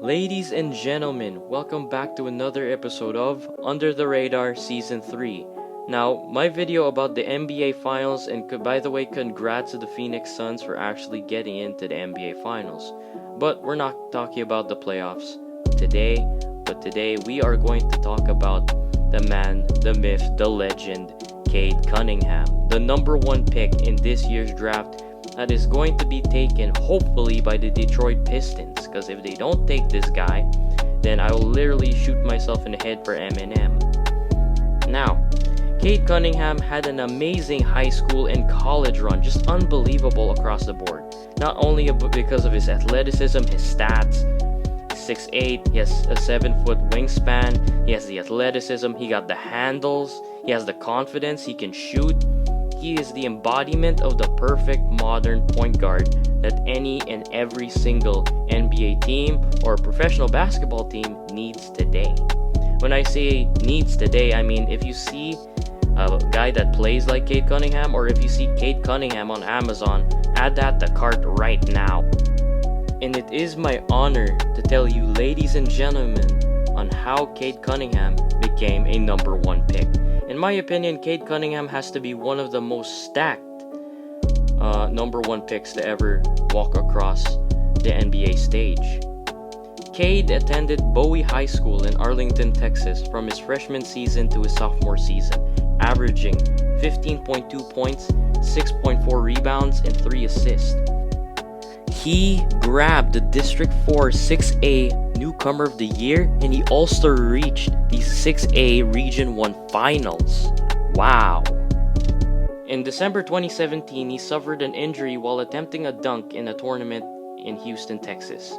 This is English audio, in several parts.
Ladies and gentlemen, welcome back to another episode of Under the Radar Season 3. Now, my video about the NBA Finals, and by the way, congrats to the Phoenix Suns for actually getting into the NBA Finals. But we're not talking about the playoffs today, but today we are going to talk about the man, the myth, the legend, Cade Cunningham, the number one pick in this year's draft that is going to be taken hopefully by the Detroit Pistons, because if they don't take this guy, then I will literally shoot myself in the head for Eminem. Now, Cade Cunningham had an amazing high school and college run, just unbelievable across the board. Not only because of his athleticism, his stats, 6'8", he has a 7-foot wingspan, he has the athleticism, he got the handles, he has the confidence, he can shoot. He is the embodiment of the perfect modern point guard that any and every single NBA team or professional basketball team needs today. When I say needs today, I mean if you see a guy that plays like Cade Cunningham, or if you see Cade Cunningham on Amazon, add that to cart right now. And it is my honor to tell you, ladies and gentlemen, on how Cade Cunningham became a number one pick. In my opinion, Cade Cunningham has to be one of the most stacked number one picks to ever walk across the NBA stage. Cade attended Bowie High School in Arlington, Texas from his freshman season to his sophomore season, averaging 15.2 points, 6.4 rebounds, and 3 assists. He grabbed the District 4 6A Newcomer of the Year, and he also reached the 6A Region 1 Finals. Wow! In December 2017, he suffered an injury while attempting a dunk in a tournament in Houston, Texas.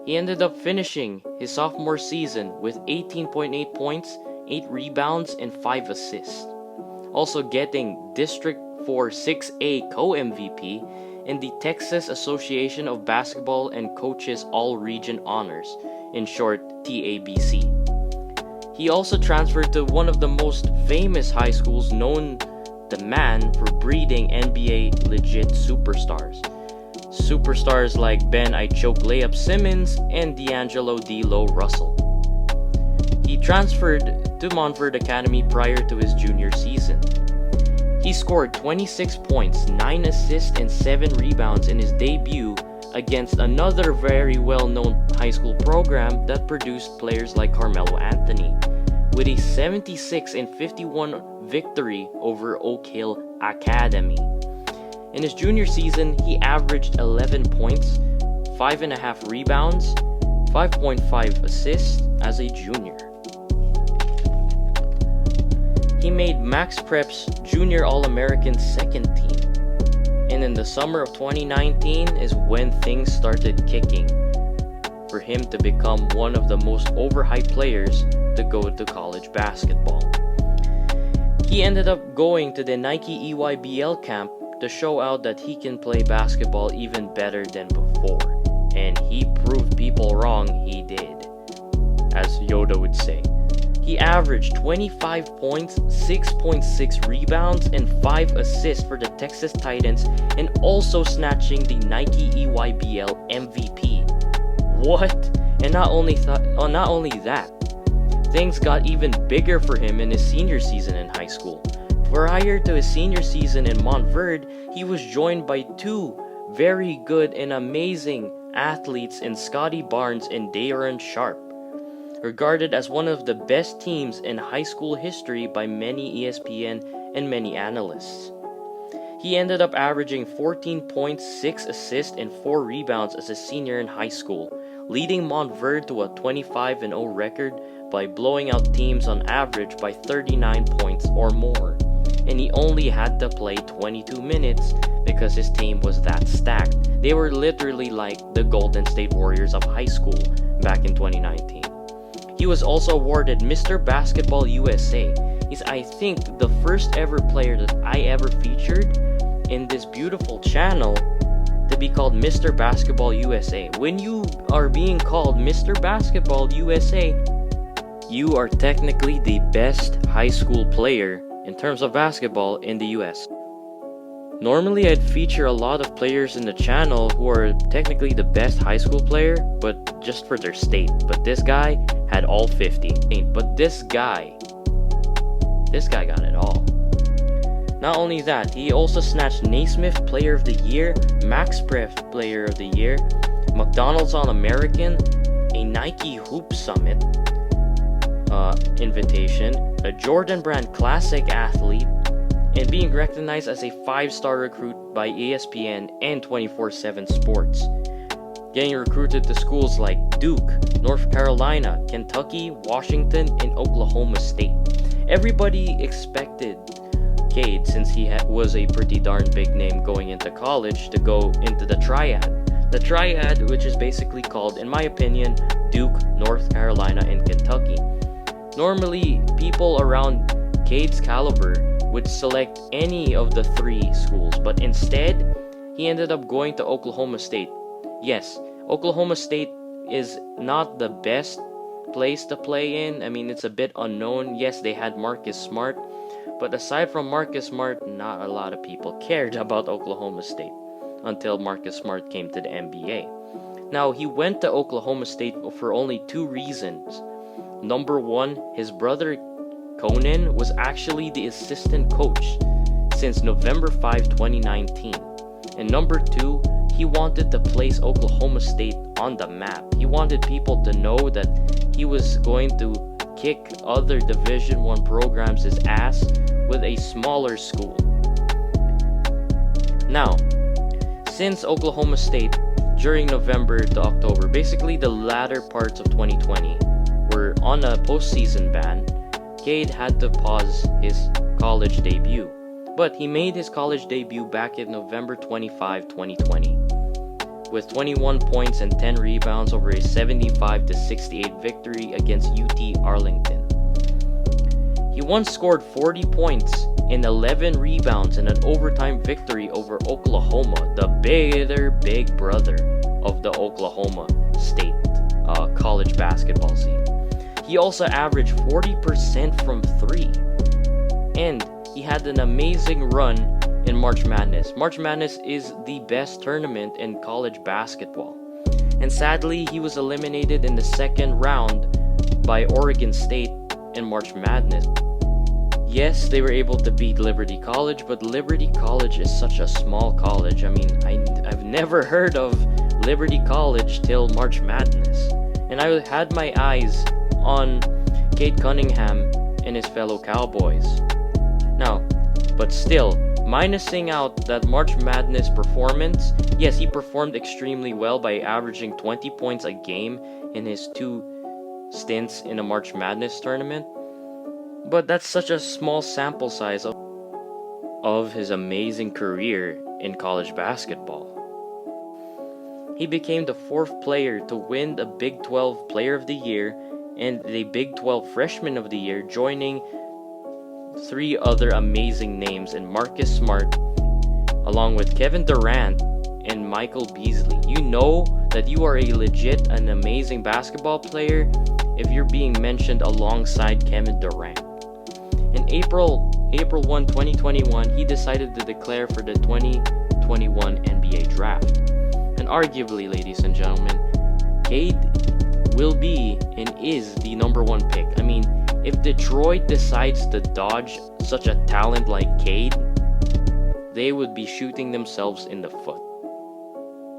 He ended up finishing his sophomore season with 18.8 points, 8 rebounds, and 5 assists. Also getting District 4 6A Co-MVP in the Texas Association of Basketball and Coaches All-Region Honors, in short, TABC. He also transferred to one of the most famous high schools, known the man for breeding NBA legit superstars. Superstars like Ben I Choke Layup Simmons and D'Angelo D'Lo Russell. He transferred to Monfort Academy prior to his junior season. He scored 26 points, 9 assists, and 7 rebounds in his debut against another very well-known high school program that produced players like Carmelo Anthony, with a 76-51 victory over Oak Hill Academy. In his junior season, he averaged 11 points, 5.5 rebounds, 5.5 assists as a junior. He made Max Prep's Junior All-American second team. And in the summer of 2019 is when things started kicking for him to become one of the most overhyped players to go to college basketball. He ended up going to the Nike EYBL camp to show out that he can play basketball even better than before. And he proved people wrong, he did, as Yoda would say. He averaged 25 points, 6.6 rebounds, and 5 assists for the Texas Titans, and also snatching the Nike EYBL MVP. What? And not only that, things got even bigger for him in his senior season in high school. Prior to his senior season in Montverde, he was joined by 2 very good and amazing athletes in Scotty Barnes and Daron Sharp, regarded as one of the best teams in high school history by many ESPN and many analysts. He ended up averaging 14 points, 6 assists, and 4 rebounds as a senior in high school, leading Montverde to a 25-0 record by blowing out teams on average by 39 points or more. And he only had to play 22 minutes because his team was that stacked. They were literally like the Golden State Warriors of high school back in 2019. He was also awarded Mr. Basketball USA. He's, I think, the first ever player that I ever featured in this beautiful channel to be called Mr. Basketball USA. When you are being called Mr. Basketball USA, you are technically the best high school player in terms of basketball in the US. Normally, I'd feature a lot of players in the channel who are technically the best high school player, but just for their state. But this guy had all 50. But this guy got it all. Not only that, he also snatched Naismith Player of the Year, MaxPref Player of the Year, McDonald's All-American, a Nike Hoop Summit invitation, a Jordan Brand Classic Athlete, and being recognized as a 5-star recruit by ESPN and 24/7 Sports. Getting recruited to schools like Duke, North Carolina, Kentucky, Washington, and Oklahoma State. Everybody expected Cade, since he was a pretty darn big name going into college, to go into the triad. The triad, which is basically called, in my opinion, Duke, North Carolina, and Kentucky. Normally, people around Cade's caliber would select any of the 3 schools, but instead, he ended up going to Oklahoma State. Yes, Oklahoma State is not the best place to play in. I mean, it's a bit unknown. Yes, they had Marcus Smart, but aside from Marcus Smart, not a lot of people cared about Oklahoma State until Marcus Smart came to the NBA. Now, he went to Oklahoma State for only 2 reasons. Number 1, his brother Conan was actually the assistant coach since November 5, 2019. And number 2, he wanted to place Oklahoma State on the map. He wanted people to know that he was going to kick other Division I programs' ass with a smaller school. Now, since Oklahoma State during November to October, basically the latter parts of 2020, were on a postseason ban, Cade had to pause his college debut. But he made his college debut back in November 25, 2020, with 21 points and 10 rebounds over a 75-68 victory against UT Arlington. He once scored 40 points and 11 rebounds in an overtime victory over Oklahoma, the big brother of the Oklahoma State college basketball scene. He also averaged 40% from 3, and he had an amazing run in March Madness. March Madness is the best tournament in college basketball, and sadly, he was eliminated in the second round by Oregon State in March Madness. Yes, they were able to beat Liberty College, but Liberty College is such a small college. I mean, I've never heard of Liberty College till March Madness, and I had my eyes on Cade Cunningham and his fellow Cowboys. Now, but still, minusing out that March Madness performance, yes, he performed extremely well by averaging 20 points a game in his 2 stints in a March Madness tournament. But that's such a small sample size of his amazing career in college basketball. He became the 4th player to win the Big 12 Player of the Year and the Big 12 Freshman of the Year, joining 3 other amazing names in Marcus Smart, along with Kevin Durant and Michael Beasley. You know that you are a legit and amazing basketball player if you're being mentioned alongside Kevin Durant. In April 1, 2021, he decided to declare for the 2021 NBA Draft. And arguably, ladies and gentlemen, Cade will be and is the number 1 pick. I mean, if Detroit decides to dodge such a talent like Cade, they would be shooting themselves in the foot.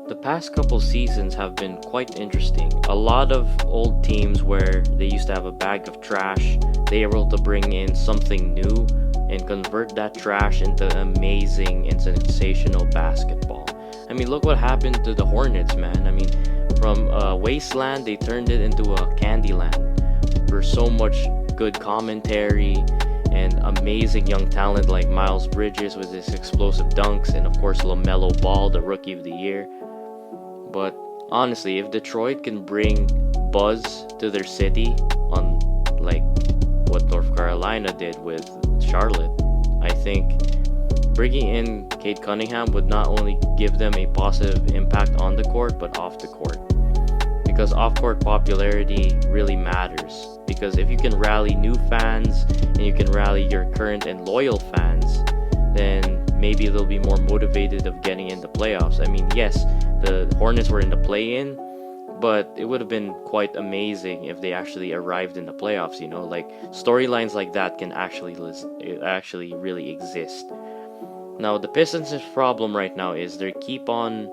The past couple seasons have been quite interesting. A lot of old teams where they used to have a bag of trash, they were able to bring in something new and convert that trash into amazing and sensational basketball. I mean, look what happened to the Hornets, man. I mean, from a wasteland, they turned it into a candy land for so much good commentary and amazing young talent like Miles Bridges with his explosive dunks, and of course LaMelo Ball, the Rookie of the Year. But honestly, if Detroit can bring buzz to their city on like what North Carolina did with Charlotte, I think bringing in Cade Cunningham would not only give them a positive impact on the court, but off the court. Because off-court popularity really matters. Because if you can rally new fans and you can rally your current and loyal fans, then maybe they'll be more motivated of getting in the playoffs. I mean, yes, the Hornets were in the play-in, but it would have been quite amazing if they actually arrived in the playoffs, you know? Like, storylines like that can actually really exist. Now, the Pistons' problem right now is they keep on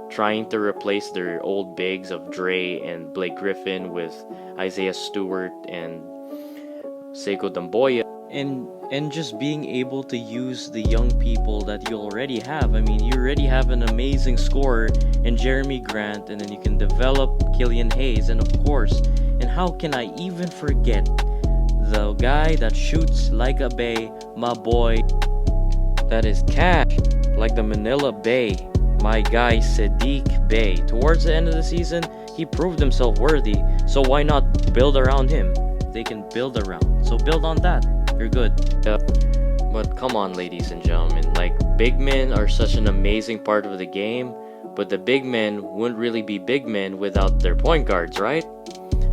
trying to replace their old bigs of Dre and Blake Griffin with Isaiah Stewart and Sekou Doumbouya, and just being able to use the young people that you already have. I mean, you already have an amazing scorer in Jeremy Grant, and then you can develop Killian Hayes, and of course, and how can I even forget the guy that shoots like a bay, my boy, that is Cash, like the Manila Bay, my guy Sadiq Bey. Towards the end of the season, he proved himself worthy, so why not build around him? They can build around, so build on that. You're good. Yeah. But come on, ladies and gentlemen, like, big men are such an amazing part of the game, but the big men wouldn't really be big men without their point guards, right?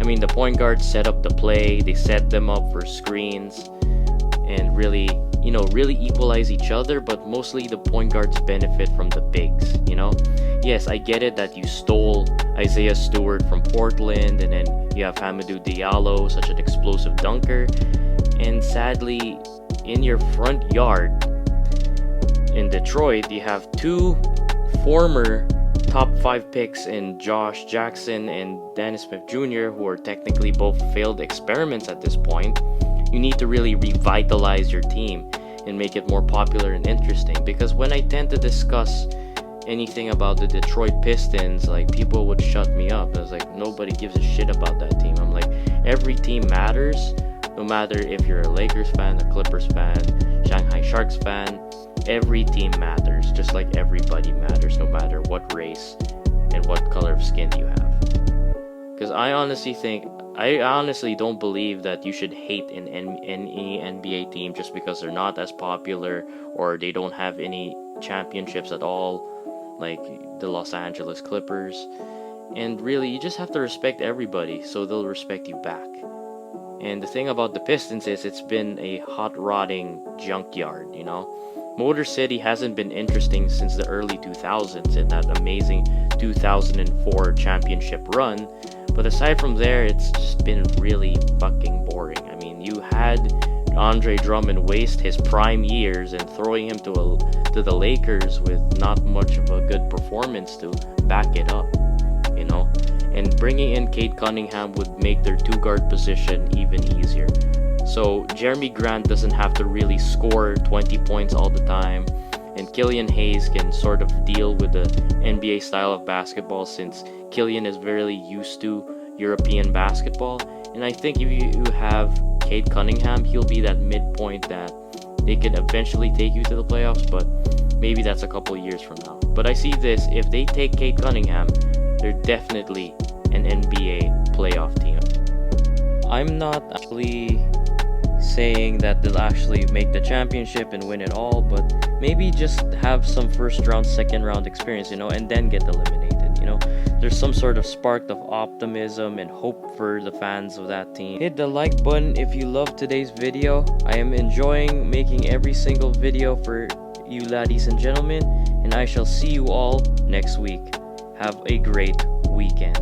I mean, the point guards set up the play, they set them up for screens, and really equalize each other, but mostly the point guards benefit from the bigs, you know? Yes, I get it that you stole Isaiah Stewart from Portland, and then you have Hamidou Diallo, such an explosive dunker, and sadly, in your front yard in Detroit, you have two former top 5 picks in Josh Jackson and Dennis Smith Jr., who are technically both failed experiments at this point. You need to really revitalize your team and make it more popular and interesting, because when I tend to discuss anything about the Detroit Pistons, like, people would shut me up. I was like, nobody gives a shit about that team. I'm like, every team matters, no matter if you're a Lakers fan, a Clippers fan, Shanghai Sharks fan. Every team matters, just like everybody matters, no matter what race and what color of skin you have. Because I honestly don't believe that you should hate any NBA team just because they're not as popular or they don't have any championships at all, like the Los Angeles Clippers. And really, you just have to respect everybody so they'll respect you back. And the thing about the Pistons is it's been a hot rotting junkyard, you know? Motor City hasn't been interesting since the early 2000s in that amazing 2004 championship run. But aside from there, it's just been really fucking boring. I mean, you had Andre Drummond waste his prime years and throwing him to the Lakers with not much of a good performance to back it up, you know? And bringing in Cade Cunningham would make their 2-guard position even easier. So Jeremy Grant doesn't have to really score 20 points all the time, and Killian Hayes can sort of deal with the NBA style of basketball, since Killian is very used to European basketball. And I think if you have Cade Cunningham, he'll be that midpoint that they can eventually take you to the playoffs, but maybe that's a couple years from now. But I see this, if they take Cade Cunningham, they're definitely an NBA playoff team. I'm not actually saying that they'll actually make the championship and win it all, but maybe just have some first round, second round experience, you know, and then get eliminated, you know. There's some sort of spark of optimism and hope for the fans of that team. Hit the like button if you loved today's video. I am enjoying making every single video for you ladies and gentlemen, and I shall see you all next week. Have a great weekend.